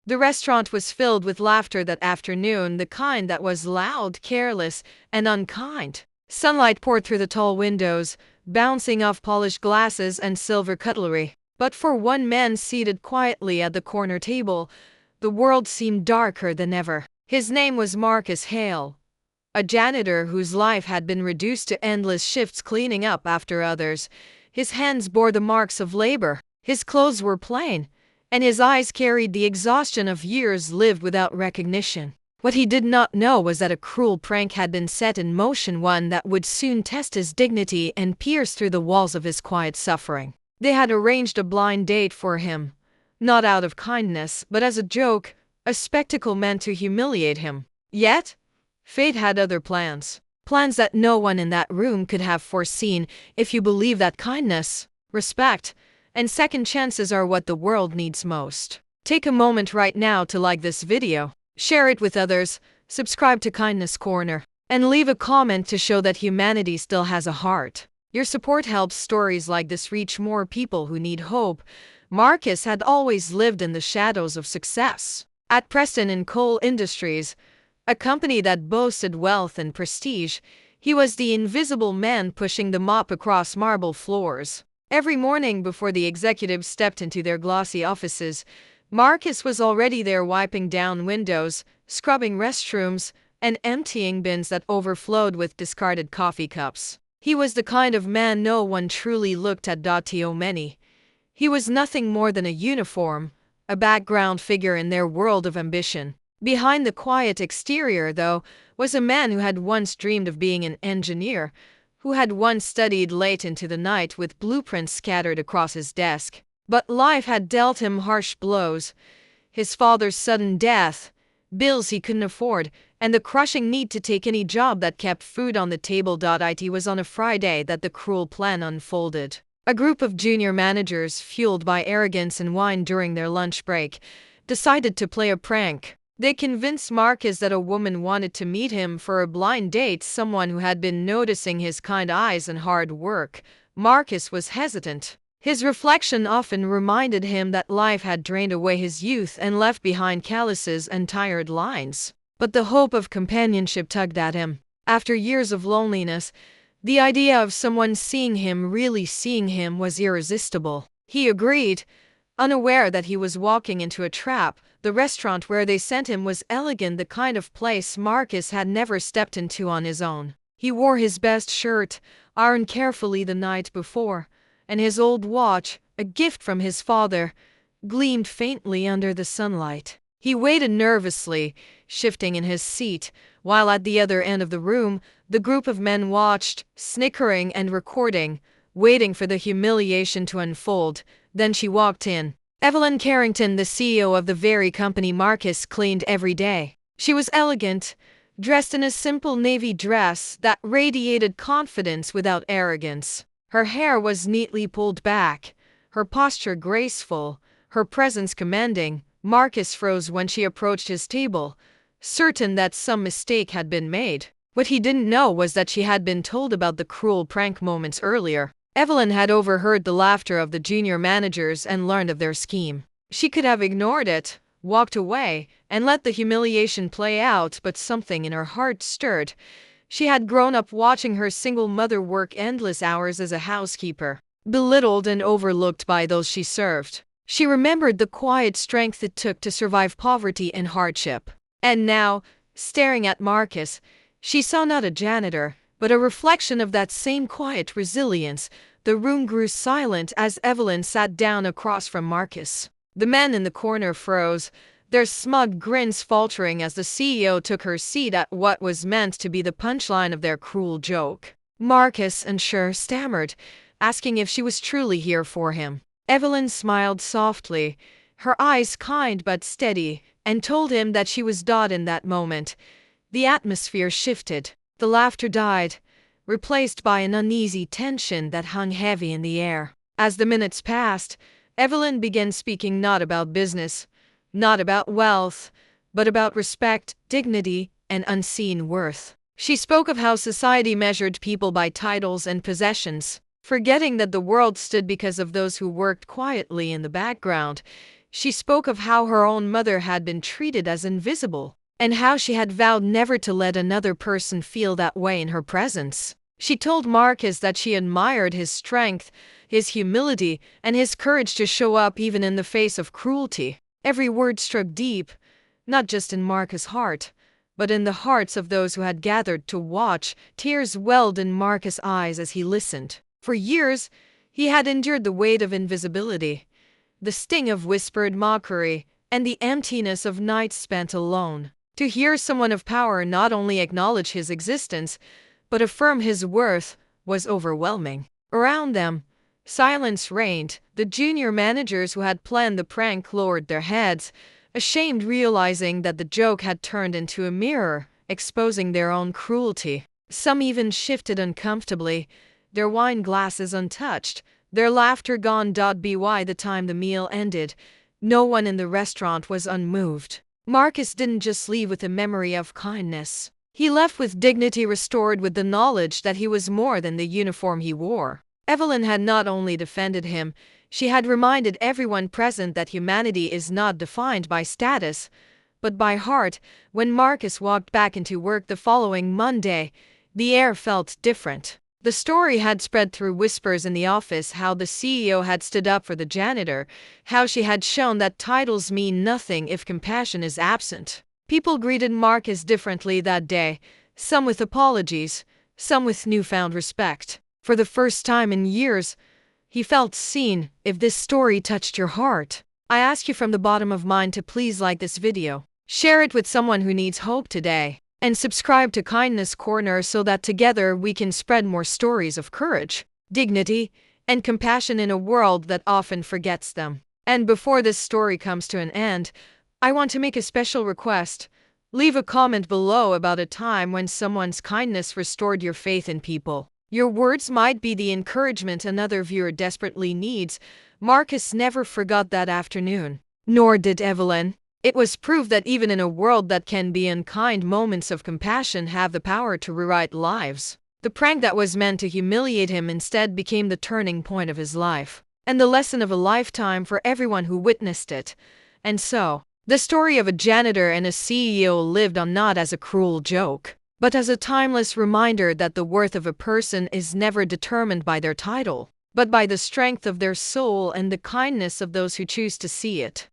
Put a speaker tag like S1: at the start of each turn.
S1: The restaurant was filled with laughter that afternoon, the kind that was loud, careless, and unkind. Sunlight poured through the tall windows, bouncing off polished glasses and silver cutlery. But for one man seated quietly at the corner table, the world seemed darker than ever. His name was Marcus Hale, a janitor whose life had been reduced to endless shifts cleaning up after others. His hands bore the marks of labor, his clothes were plain, and his eyes carried the exhaustion of years lived without recognition. What he did not know was that a cruel prank had been set in motion, one that would soon test his dignity and pierce through the walls of his quiet suffering. They had arranged a blind date for him, not out of kindness, but as a joke, a spectacle meant to humiliate him. Yet, fate had other plans. Plans that no one in that room could have foreseen, if you believe that kindness, respect, and second chances are what the world needs most. Take a moment right now to like this video, share it with others, subscribe to Kindness Corner, and leave a comment to show that humanity still has a heart. Your support helps stories like this reach more people who need hope. Marcus had always lived in the shadows of success. At Preston and Cole Industries, a company that boasted wealth and prestige, he was the invisible man pushing the mop across marble floors. Every morning before the executives stepped into their glossy offices, Marcus was already there, wiping down windows, scrubbing restrooms, and emptying bins that overflowed with discarded coffee cups. He was the kind of man no one truly looked at to many. He was nothing more than a uniform, a background figure in their world of ambition. Behind the quiet exterior, though, was a man who had once dreamed of being an engineer, who had once studied late into the night with blueprints scattered across his desk. But life had dealt him harsh blows. His father's sudden death, bills he couldn't afford, and the crushing need to take any job that kept food on the table. It was on a Friday that the cruel plan unfolded. A group of junior managers, fueled by arrogance and wine during their lunch break, decided to play a prank. They convinced Marcus that a woman wanted to meet him for a blind date, someone who had been noticing his kind eyes and hard work. Marcus was hesitant. His reflection often reminded him that life had drained away his youth and left behind calluses and tired lines. But the hope of companionship tugged at him. After years of loneliness, the idea of someone seeing him, really seeing him, was irresistible. He agreed, unaware that he was walking into a trap. The restaurant where they sent him was elegant, the kind of place Marcus had never stepped into on his own. He wore his best shirt, ironed carefully the night before, and his old watch, a gift from his father, gleamed faintly under the sunlight. He waited nervously, shifting in his seat, while at the other end of the room, the group of men watched, snickering and recording, waiting for the humiliation to unfold. Then she walked in. Evelyn Carrington, the CEO of the very company Marcus cleaned every day. She was elegant, dressed in a simple navy dress that radiated confidence without arrogance. Her hair was neatly pulled back, her posture graceful, her presence commanding. Marcus froze when she approached his table, certain that some mistake had been made. What he didn't know was that she had been told about the cruel prank moments earlier. Evelyn had overheard the laughter of the junior managers and learned of their scheme. She could have ignored it, walked away, and let the humiliation play out, but something in her heart stirred. She had grown up watching her single mother work endless hours as a housekeeper, belittled and overlooked by those she served. She remembered the quiet strength it took to survive poverty and hardship. And now, staring at Marcus, she saw not a janitor, but a reflection of that same quiet resilience. The room grew silent as Evelyn sat down across from Marcus. The men in the corner froze, their smug grins faltering as the CEO took her seat at what was meant to be the punchline of their cruel joke. Marcus, unsure, stammered, asking if she was truly here for him. Evelyn smiled softly, her eyes kind but steady, and told him that she was. In that moment, the atmosphere shifted. The laughter died, replaced by an uneasy tension that hung heavy in the air. As the minutes passed, Evelyn began speaking not about business, not about wealth, but about respect, dignity, and unseen worth. She spoke of how society measured people by titles and possessions, forgetting that the world stood because of those who worked quietly in the background. She spoke of how her own mother had been treated as invisible, and how she had vowed never to let another person feel that way in her presence. She told Marcus that she admired his strength, his humility, and his courage to show up even in the face of cruelty. Every word struck deep, not just in Marcus' heart, but in the hearts of those who had gathered to watch. Tears welled in Marcus' eyes as he listened. For years, he had endured the weight of invisibility, the sting of whispered mockery, and the emptiness of nights spent alone. To hear someone of power not only acknowledge his existence, but affirm his worth, was overwhelming. Around them, silence reigned. The junior managers who had planned the prank lowered their heads, ashamed, realizing that the joke had turned into a mirror, exposing their own cruelty. Some even shifted uncomfortably, their wine glasses untouched, their laughter gone. By the time the meal ended, no one in the restaurant was unmoved. Marcus didn't just leave with a memory of kindness. He left with dignity restored, with the knowledge that he was more than the uniform he wore. Evelyn had not only defended him, she had reminded everyone present that humanity is not defined by status, but by heart. When Marcus walked back into work the following Monday, the air felt different. The story had spread through whispers in the office, how the CEO had stood up for the janitor, how she had shown that titles mean nothing if compassion is absent. People greeted Marcus differently that day, some with apologies, some with newfound respect. For the first time in years, he felt seen. If this story touched your heart, I ask you from the bottom of mine to please like this video, share it with someone who needs hope today, and subscribe to Kindness Corner so that together we can spread more stories of courage, dignity, and compassion in a world that often forgets them. And before this story comes to an end, I want to make a special request. Leave a comment below about a time when someone's kindness restored your faith in people. Your words might be the encouragement another viewer desperately needs. Marcus never forgot that afternoon. Nor did Evelyn. It was proof that even in a world that can be unkind, moments of compassion have the power to rewrite lives. The prank that was meant to humiliate him instead became the turning point of his life, and the lesson of a lifetime for everyone who witnessed it. And so, the story of a janitor and a CEO lived on, not as a cruel joke, but as a timeless reminder that the worth of a person is never determined by their title, but by the strength of their soul and the kindness of those who choose to see it.